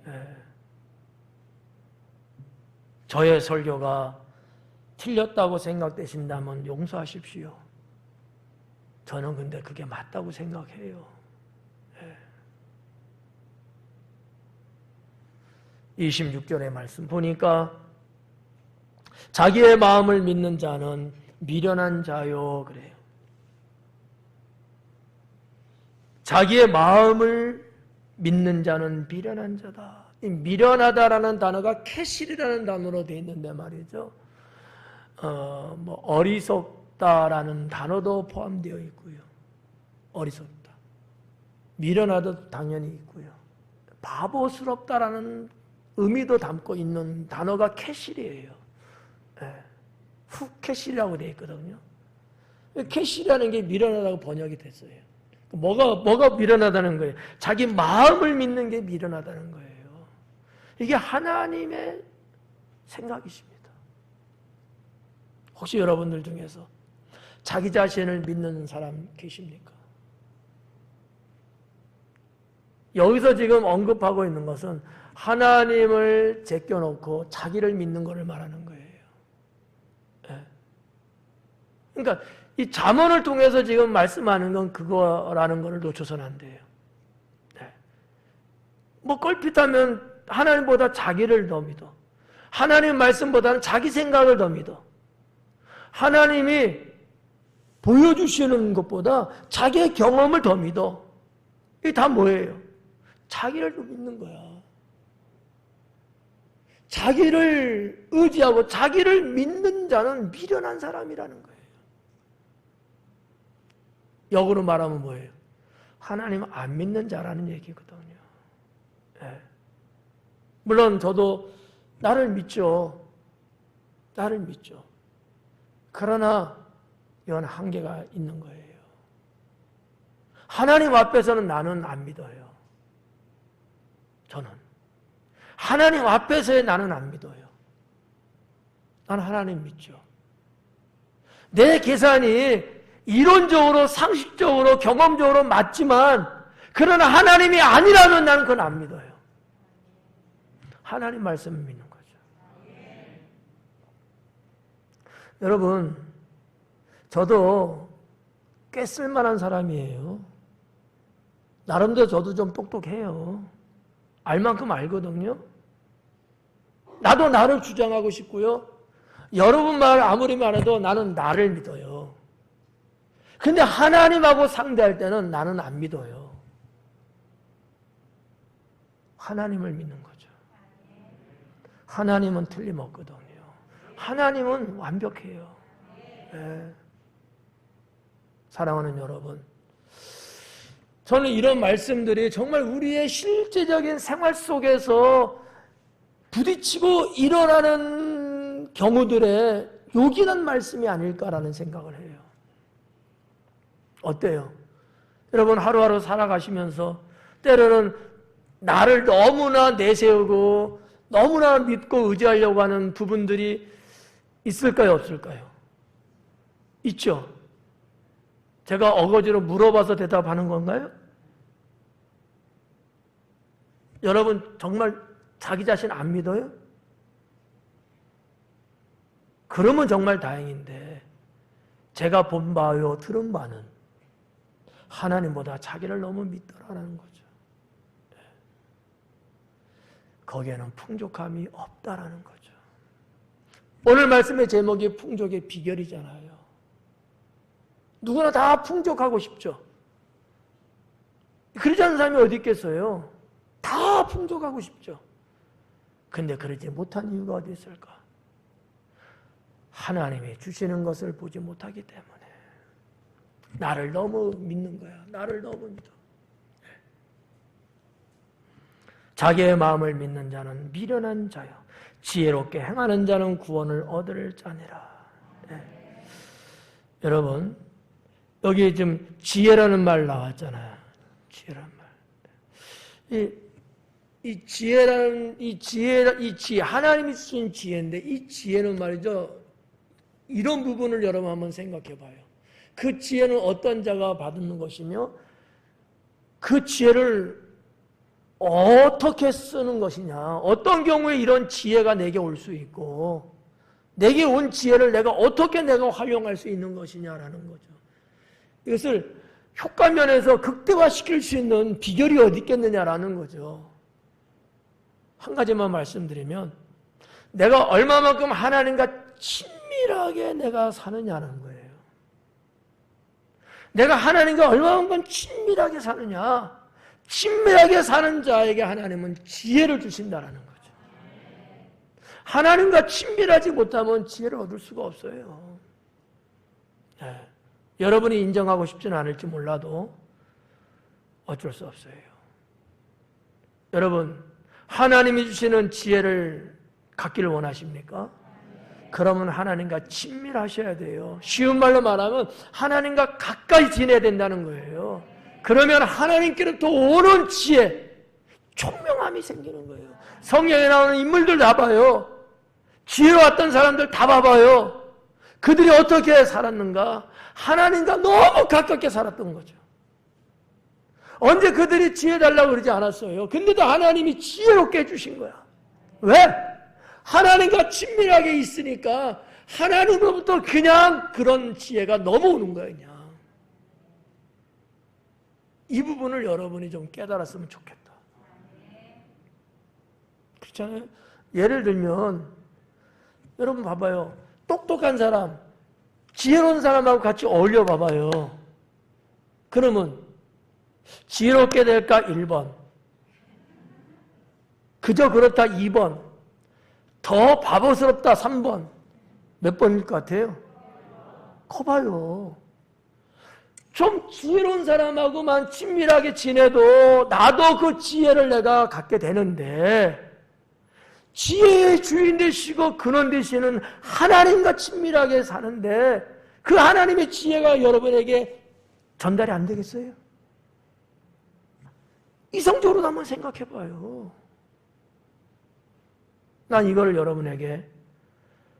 네. 저의 설교가 틀렸다고 생각되신다면 용서하십시오. 저는 근데 그게 맞다고 생각해요. 네. 26절의 말씀 보니까 자기의 마음을 믿는 자는 미련한 자요 그래요. 자기의 마음을 믿는 자는 미련한 자다. 이 미련하다라는 단어가 캐실이라는 단어로 되어 있는데 말이죠. 뭐 어리석다라는 단어도 포함되어 있고요. 어리석다. 미련하다도 당연히 있고요. 바보스럽다라는 의미도 담고 있는 단어가 캐실이에요. 네. 후캐실이라고 되어 있거든요. 캐실이라는 게 미련하다고 번역이 됐어요. 뭐가 미련하다는 거예요? 자기 마음을 믿는 게 미련하다는 거예요. 이게 하나님의 생각이십니다. 혹시 여러분들 중에서 자기 자신을 믿는 사람 계십니까? 여기서 지금 언급하고 있는 것은 하나님을 제껴놓고 자기를 믿는 것을 말하는 거예요. 그러니까 이 잠언을 통해서 지금 말씀하는 건 그거라는 것을 놓쳐서는 안 돼요. 뭐 껄핏하면 하나님보다 자기를 더 믿어. 하나님 말씀보다는 자기 생각을 더 믿어. 하나님이 보여주시는 것보다 자기의 경험을 더 믿어. 이게 다 뭐예요? 자기를 더 믿는 거야. 자기를 의지하고 자기를 믿는 자는 미련한 사람이라는 거예요. 역으로 말하면 뭐예요? 하나님 안 믿는 자라는 얘기거든요. 네. 물론 저도 나를 믿죠. 나를 믿죠. 그러나 이건 한계가 있는 거예요. 하나님 앞에서는 나는 안 믿어요. 저는. 하나님 앞에서의 나는 안 믿어요. 나는 하나님 믿죠. 내 계산이 이론적으로, 상식적으로, 경험적으로 맞지만 그러나 하나님이 아니라면 나는 그건 안 믿어요. 하나님 말씀을 믿는 거죠. 여러분, 저도 꽤 쓸만한 사람이에요. 나름대로 저도 좀 똑똑해요. 알 만큼 알거든요. 나도 나를 주장하고 싶고요. 여러분 말 아무리 말해도 나는 나를 믿어요. 근데 하나님하고 상대할 때는 나는 안 믿어요. 하나님을 믿는 거죠. 하나님은 틀림없거든요. 하나님은 완벽해요. 네. 사랑하는 여러분, 저는 이런 말씀들이 정말 우리의 실제적인 생활 속에서 부딪히고 일어나는 경우들의 요긴한 말씀이 아닐까라는 생각을 해요. 어때요? 여러분 하루하루 살아가시면서 때로는 나를 너무나 내세우고 너무나 믿고 의지하려고 하는 부분들이 있을까요? 없을까요? 있죠. 제가 어거지로 물어봐서 대답하는 건가요? 여러분 정말 자기 자신 안 믿어요? 그러면 정말 다행인데 제가 본 바요 들은 바는 하나님보다 자기를 너무 믿더라는 거죠. 거기에는 풍족함이 없다라는 거죠. 오늘 말씀의 제목이 풍족의 비결이잖아요. 누구나 다 풍족하고 싶죠. 그러지 않는 사람이 어디 있겠어요? 다 풍족하고 싶죠. 근데 그러지 못한 이유가 어디 있을까? 하나님이 주시는 것을 보지 못하기 때문에 나를 너무 믿는 거야. 나를 너무 믿어. 자기의 마음을 믿는 자는 미련한 자요. 지혜롭게 행하는 자는 구원을 얻을 자니라. 네. 여러분, 여기 지금 지혜라는 말 나왔잖아요. 지혜라는 말. 이 지혜라는, 이 지혜, 하나님이 주신 지혜인데, 이 지혜는 말이죠. 이런 부분을 여러분 한번 생각해 봐요. 그 지혜는 어떤 자가 받는 것이며, 그 지혜를 어떻게 쓰는 것이냐, 어떤 경우에 이런 지혜가 내게 올 수 있고, 내게 온 지혜를 내가 어떻게 내가 활용할 수 있는 것이냐라는 거죠. 이것을 효과면에서 극대화시킬 수 있는 비결이 어디 있겠느냐라는 거죠. 한 가지만 말씀드리면 내가 얼마만큼 하나님과 친밀하게 내가 사느냐는 거예요. 내가 하나님과 얼마만큼 친밀하게 사느냐. 친밀하게 사는 자에게 하나님은 지혜를 주신다라는 거죠. 하나님과 친밀하지 못하면 지혜를 얻을 수가 없어요. 네. 여러분이 인정하고 싶지는 않을지 몰라도 어쩔 수 없어요. 여러분, 하나님이 주시는 지혜를 갖기를 원하십니까? 그러면 하나님과 친밀하셔야 돼요. 쉬운 말로 말하면 하나님과 가까이 지내야 된다는 거예요. 그러면 하나님께로부터 오는 지혜, 총명함이 생기는 거예요. 성경에 나오는 인물들 다 봐요. 지혜로웠던 사람들 다 봐봐요. 그들이 어떻게 살았는가? 하나님과 너무 가깝게 살았던 거죠. 언제 그들이 지혜 달라고 그러지 않았어요. 근데도 하나님이 지혜롭게 해주신 거야. 왜? 하나님과 친밀하게 있으니까 하나님으로부터 그냥 그런 지혜가 넘어오는 거야, 그냥. 이 부분을 여러분이 좀 깨달았으면 좋겠다. 그렇잖아요? 예를 들면, 여러분 봐봐요. 똑똑한 사람, 지혜로운 사람하고 같이 어울려 봐봐요. 그러면, 지혜롭게 될까? 1번. 그저 그렇다? 2번. 더 바보스럽다? 3번. 몇 번일 것 같아요? 커봐요. 좀 지혜로운 사람하고만 친밀하게 지내도 나도 그 지혜를 내가 갖게 되는데, 지혜의 주인 되시고 근원 되시는 하나님과 친밀하게 사는데 그 하나님의 지혜가 여러분에게 전달이 안 되겠어요? 이성적으로 한번 생각해 봐요. 난 이걸 여러분에게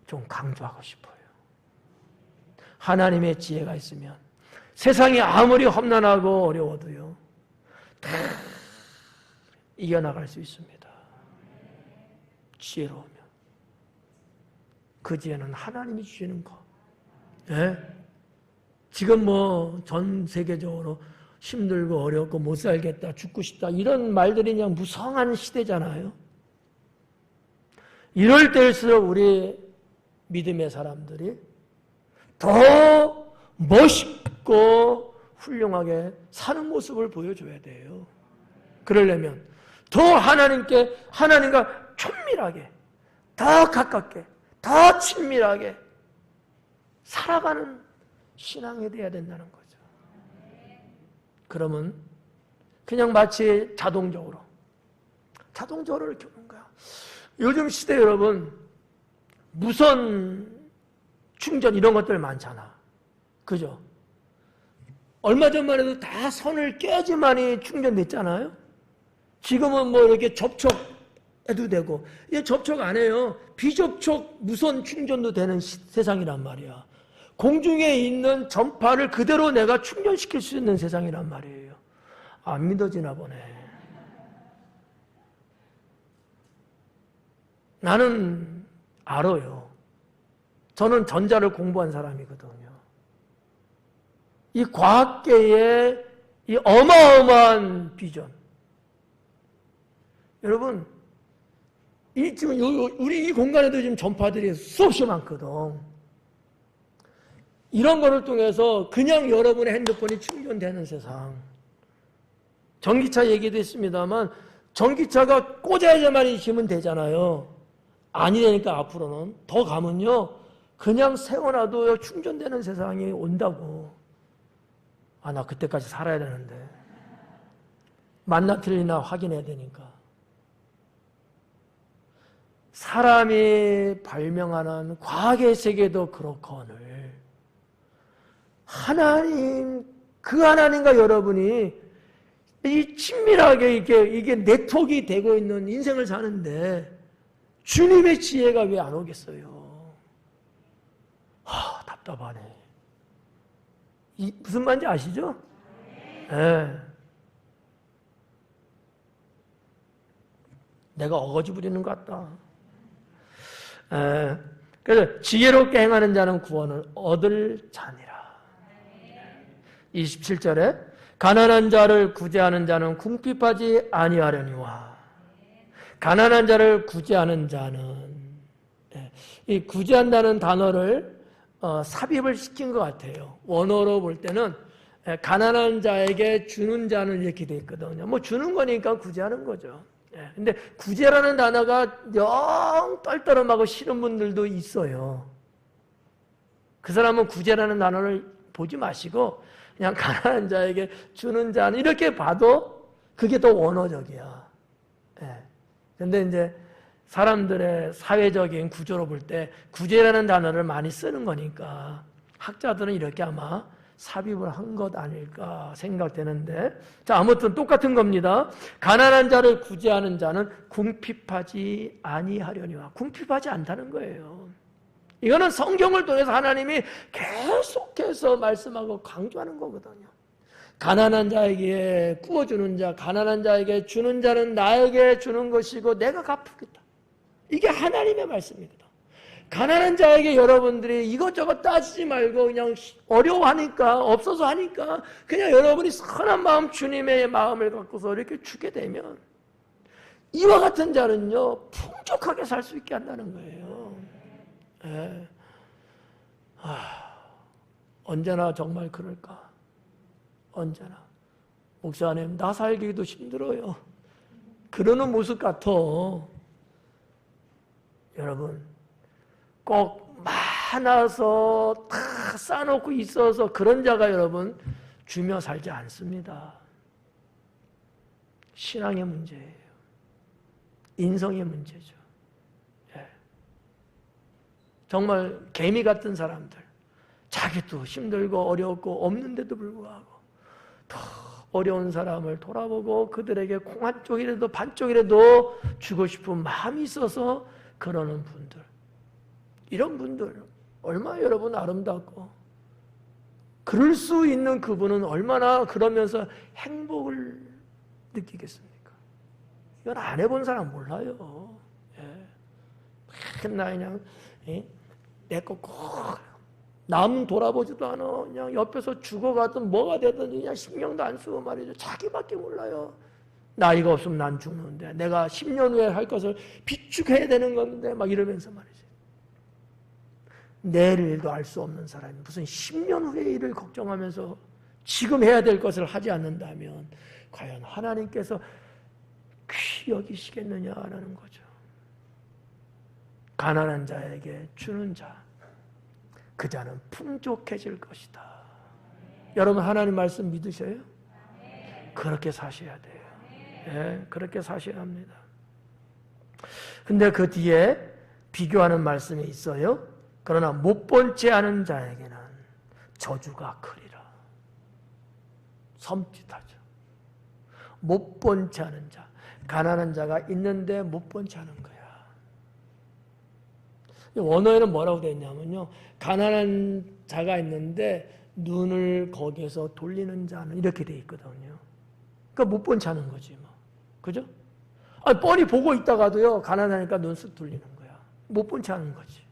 좀 강조하고 싶어요. 하나님의 지혜가 있으면 세상이 아무리 험난하고 어려워도요, 다 이겨나갈 수 있습니다. 지혜로우면. 그 지혜는 하나님이 주시는 거. 예? 지금 뭐 전 세계적으로 힘들고 어렵고 못 살겠다, 죽고 싶다, 이런 말들이 그냥 무성한 시대잖아요. 이럴 때일수록 우리 믿음의 사람들이 더 멋있고 훌륭하게 사는 모습을 보여줘야 돼요. 그러려면 더 하나님과 촌밀하게, 더 가깝게, 더 친밀하게 살아가는 신앙이 돼야 된다는 거죠. 그러면 그냥 마치 자동적으로 이렇게 오는 거야. 요즘 시대 여러분, 무선 충전 이런 것들 많잖아. 그죠? 얼마 전만 해도 다 선을 깨지만이 충전됐잖아요. 지금은 뭐 이렇게 접촉해도 되고, 이제 접촉 안 해요. 비접촉 무선 충전도 되는 세상이란 말이야. 공중에 있는 전파를 그대로 내가 충전시킬 수 있는 세상이란 말이에요. 안 믿어지나 보네. 나는 알아요. 저는 전자를 공부한 사람이거든요. 이 과학계의 이 어마어마한 비전. 여러분, 지금 우리 이 공간에도 지금 전파들이 수없이 많거든. 이런 거를 통해서 그냥 여러분의 핸드폰이 충전되는 세상. 전기차 얘기도 했습니다만, 전기차가 꽂아야지만 힘은 되잖아요. 아니 되니까 앞으로는 더 가면요, 그냥 세워놔도 충전되는 세상이 온다고. 아, 나 그때까지 살아야 되는데. 맞나 틀리나 확인해야 되니까. 사람이 발명하는 과학의 세계도 그렇거늘 그 하나님과 여러분이 이 친밀하게 이게 네트워크가 되고 있는 인생을 사는데 주님의 지혜가 왜 안 오겠어요? 답답하네. 무슨 말인지 아시죠? 네. 내가 어거지 부리는 것 같다. 그래서 지혜롭게 행하는 자는 구원을 얻을 자니라. 27절에 가난한 자를 구제하는 자는 궁핍하지 아니하려니와. 가난한 자를 구제하는 자는, 이 구제한다는 단어를 삽입을 시킨 것 같아요. 원어로 볼 때는 가난한 자에게 주는 자는 이렇게 돼 있거든요. 뭐 주는 거니까 구제하는 거죠. 근데 구제라는 단어가 영 떨떠름하고 싫은 분들도 있어요. 그 사람은 구제라는 단어를 보지 마시고 그냥 가난한 자에게 주는 자는 이렇게 봐도 그게 더 원어적이야. 근데 이제 사람들의 사회적인 구조로 볼 때 구제라는 단어를 많이 쓰는 거니까 학자들은 이렇게 아마 삽입을 한 것 아닐까 생각되는데, 자, 아무튼 똑같은 겁니다. 가난한 자를 구제하는 자는 궁핍하지 아니하려니와. 궁핍하지 않다는 거예요. 이거는 성경을 통해서 하나님이 계속해서 말씀하고 강조하는 거거든요. 가난한 자에게 구워주는 자, 가난한 자에게 주는 자는 나에게 주는 것이고 내가 갚으겠다. 이게 하나님의 말씀입니다. 가난한 자에게 여러분들이 이것저것 따지지 말고 그냥 어려워하니까, 없어서 하니까 그냥 여러분이 선한 마음, 주님의 마음을 갖고서 이렇게 주게 되면 이와 같은 자는요 풍족하게 살 수 있게 한다는 거예요. 예. 언제나 정말 그럴까? 언제나 목사님 나 살기도 힘들어요. 그러는 모습 같아. 여러분 꼭 많아서 다 쌓아놓고 있어서 그런 자가 여러분 주며 살지 않습니다. 신앙의 문제예요. 인성의 문제죠. 예. 정말 개미 같은 사람들, 자기도 힘들고 어렵고 없는데도 불구하고 더 어려운 사람을 돌아보고 그들에게 콩 한 쪽이라도 반 쪽이라도 주고 싶은 마음이 있어서 그러는 분들, 이런 분들 얼마나 여러분 아름답고, 그럴 수 있는 그분은 얼마나 그러면서 행복을 느끼겠습니까? 이건 안 해본 사람 몰라요. 예. 맨날 그냥 내 거 꼭 남 돌아보지도 않아. 그냥 옆에서 죽어가든 뭐가 되든 그냥 신경도 안 쓰고 말이죠. 자기밖에 몰라요. 나이가 없으면 난 죽는데 내가 10년 후에 할 것을 비축해야 되는 건데 막 이러면서 말이죠. 내일도 알 수 없는 사람이 무슨 10년 후의 일을 걱정하면서 지금 해야 될 것을 하지 않는다면 과연 하나님께서 귀히 여기시겠느냐라는 거죠. 가난한 자에게 주는 자, 그 자는 풍족해질 것이다. 여러분 하나님 말씀 믿으셔요? 그렇게 사셔야 돼요. 네, 그렇게 사셔야 합니다. 근데 그 뒤에 비교하는 말씀이 있어요. 그러나 못 본 채 하는 자에게는 저주가 크리라. 섬찟하죠. 못 본 채 하는 자, 가난한 자가 있는데 못 본 채 하는 거야. 원어에는 뭐라고 되어 있냐면요, 가난한 자가 있는데 눈을 거기에서 돌리는 자는 이렇게 되어 있거든요. 그러니까 못 본 채 하는 거지 뭐. 그죠? 아니, 뻔히 보고 있다가도요 가난하니까 눈 쓱 돌리는 거야. 못 본 채 하는 거지.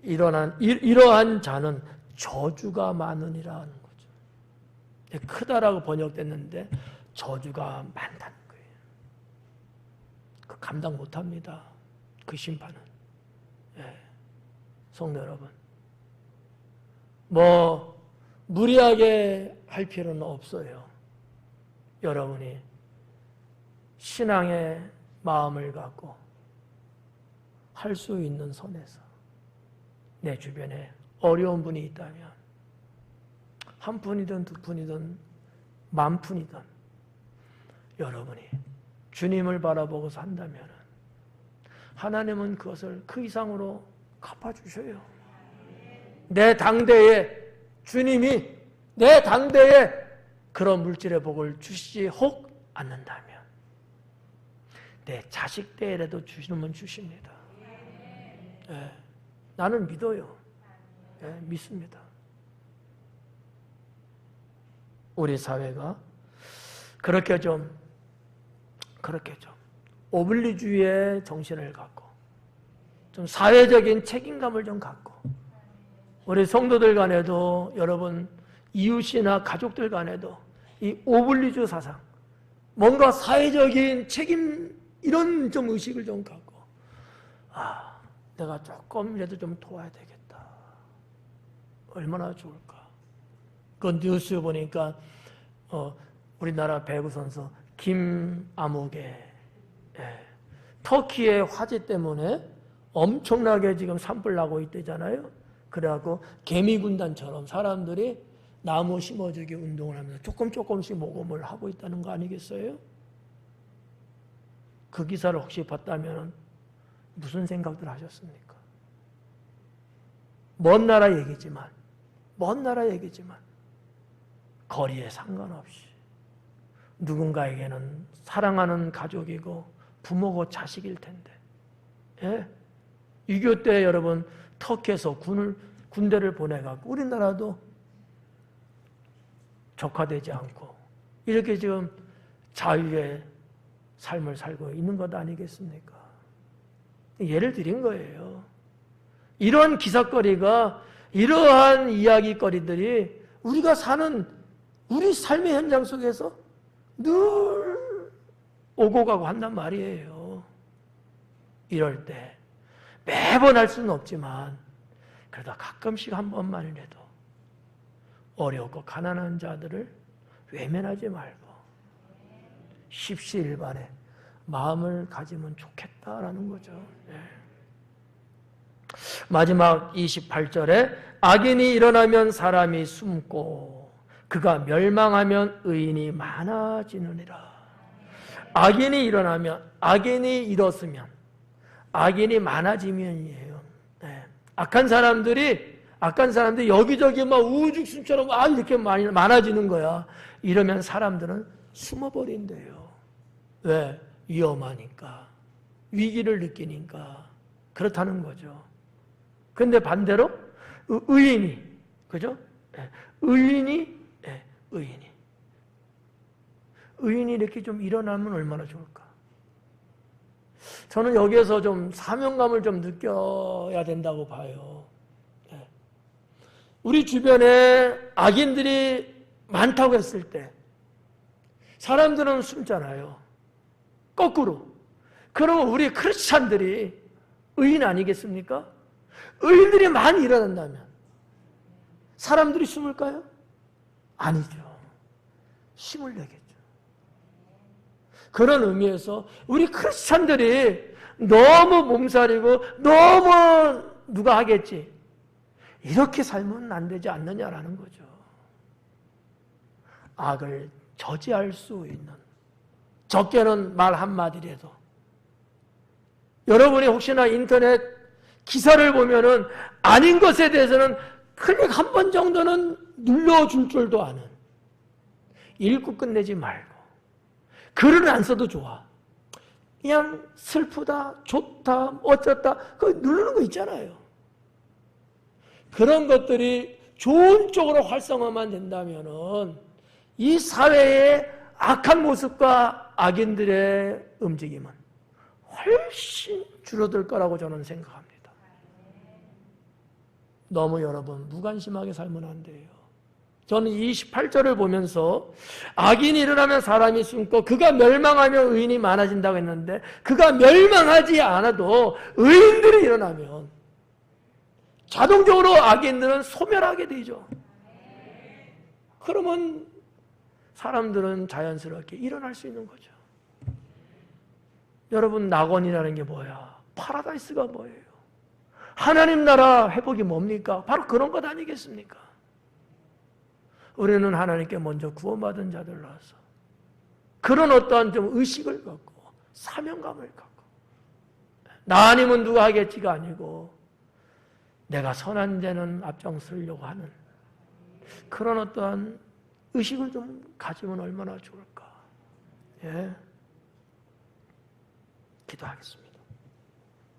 이러한 자는 저주가 많으니라 하는 거죠. 크다라고 번역됐는데 저주가 많다는 거예요. 그 감당 못합니다. 그 심판은. 예. 성도 여러분, 뭐 무리하게 할 필요는 없어요. 여러분이 신앙의 마음을 갖고 할 수 있는 선에서 내 주변에 어려운 분이 있다면 한 푼이든 두 푼이든 만 푼이든 여러분이 주님을 바라보고 산다면 하나님은 그것을 그 이상으로 갚아주셔요. 내 당대에 주님이 내 당대에 그런 물질의 복을 주시지 혹 않는다면 내 자식 때에라도 주시면 주십니다. 네. 나는 믿어요. 네, 믿습니다. 우리 사회가 그렇게 좀 오블리주의의 정신을 갖고 좀 사회적인 책임감을 좀 갖고 우리 성도들 간에도 여러분 이웃이나 가족들 간에도 이 오블리주 사상, 뭔가 사회적인 책임 이런 좀 의식을 좀 갖고 내가 조금이라도 좀 도와야 되겠다. 얼마나 좋을까. 그 뉴스 보니까 우리나라 배구 선수 김아무개 터키의 화재 때문에 엄청나게 지금 산불 나고 있대잖아요. 그래갖고 개미군단처럼 사람들이 나무 심어주기 운동을 하면서 조금씩 모금을 하고 있다는 거 아니겠어요? 그 기사를 혹시 봤다면 무슨 생각들 하셨습니까? 먼 나라 얘기지만 거리에 상관없이 누군가에게는 사랑하는 가족이고 부모고 자식일 텐데, 예? 6.25 때 여러분 터키에서 군대를 보내갖고 우리나라도 족화되지 않고 이렇게 지금 자유의 삶을 살고 있는 것 아니겠습니까? 예를 드린 거예요. 이러한 기사거리가, 이러한 이야기거리들이 우리가 사는 우리 삶의 현장 속에서 늘 오고 가고 한단 말이에요. 이럴 때 매번 할 수는 없지만 그래도 가끔씩 한 번만이라도 어렵고 가난한 자들을 외면하지 말고 십시일반에 마음을 가지면 좋겠다라는 거죠. 마지막 28절에 악인이 일어나면 사람이 숨고 그가 멸망하면 의인이 많아지느니라. 악인이 일어나면, 악인이 일었으면, 악인이 많아지면이에요. 악한 사람들이 여기저기 막 우죽순처럼 이렇게 많아지는 거야. 이러면 사람들은 숨어버린대요. 왜? 위험하니까. 위기를 느끼니까. 그렇다는 거죠. 근데 반대로 의인이, 그죠? 의인이 이렇게 좀 일어나면 얼마나 좋을까? 저는 여기에서 좀 사명감을 좀 느껴야 된다고 봐요. 우리 주변에 악인들이 많다고 했을 때 사람들은 숨잖아요. 거꾸로. 그러면 우리 크리스찬들이 의인 아니겠습니까? 의인들이 많이 일어난다면 사람들이 숨을까요? 아니죠. 힘을 내겠죠. 그런 의미에서 우리 크리스찬들이 너무 몸살이고 너무 누가 하겠지 이렇게 살면 안 되지 않느냐라는 거죠. 악을 저지할 수 있는, 적게는 말 한마디라도. 여러분이 혹시나 인터넷 기사를 보면은 아닌 것에 대해서는 클릭 한 번 정도는 눌러줄 줄도 아는, 읽고 끝내지 말고 글을 안 써도 좋아. 그냥 슬프다, 좋다, 어쩌다 그거 누르는 거 있잖아요. 그런 것들이 좋은 쪽으로 활성화만 된다면은 이 사회의 악한 모습과 악인들의 움직임은 훨씬 줄어들 거라고 저는 생각합니다. 너무 여러분 무관심하게 살면 안 돼요. 저는 28절을 보면서 악인이 일어나면 사람이 숨고 그가 멸망하면 의인이 많아진다고 했는데 그가 멸망하지 않아도 의인들이 일어나면 자동적으로 악인들은 소멸하게 되죠. 그러면 사람들은 자연스럽게 일어날 수 있는 거죠. 여러분, 낙원이라는 게 뭐야? 파라다이스가 뭐예요? 하나님 나라 회복이 뭡니까? 바로 그런 것 아니겠습니까? 우리는 하나님께 먼저 구원받은 자들로서 그런 어떠한 좀 의식을 갖고 사명감을 갖고 나 아니면 누가 하겠지가 아니고 내가 선한 데는 앞장서려고 하는 그런 어떠한 의식을 좀 가지면 얼마나 좋을까. 예. 기도하겠습니다.